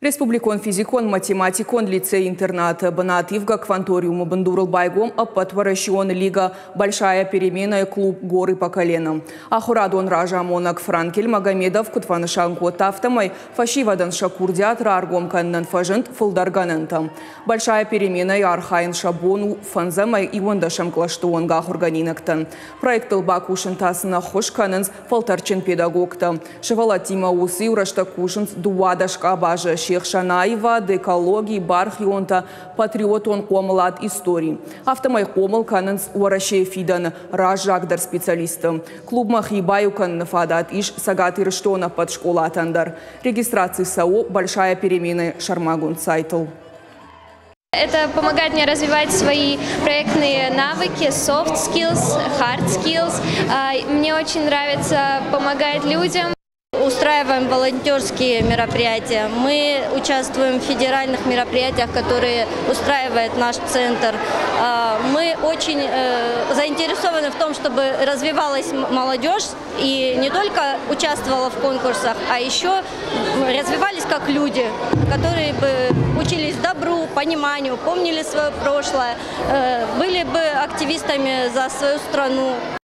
Республикон физикон математикон лицей-интернат Банативга кванториума Бандурл-Байгом опытворощен лига «Большая перемена» клуб «Горы по коленам». Ахурадон Ража Монак Франкель Магомедов Кутванышанко Тафтамай Фашивадан Шакурдят Раргом Каннан Фажент Фулдарганентам. «Большая перемена» и Архайн Шабону Фанзамай и Вандашам Клаштуон Гахурганинактан. Проект Лбакушин Тасна Хошканенс Фалтарчин педагогта. Шевалатима Усы Ураштакушинс Дуадашка Бажа Шанаева, экологии, бархионта, патриотон комлад истории. Автомай комл каненс уараше фидан ражагдар специалистам. Клуб махибаю кан фадат иш сагатыр штона под школатандар. Регистрации САО «Большая перемена» Шармагун Сайтл. Это помогает мне развивать свои проектные навыки, soft skills, hard skills. Мне очень нравится помогать людям. Устраиваем волонтерские мероприятия. Мы участвуем в федеральных мероприятиях, которые устраивает наш центр. Мы очень заинтересованы в том, чтобы развивалась молодежь и не только участвовала в конкурсах, а еще развивались как люди, которые бы учились добру, пониманию, помнили свое прошлое, были бы активистами за свою страну.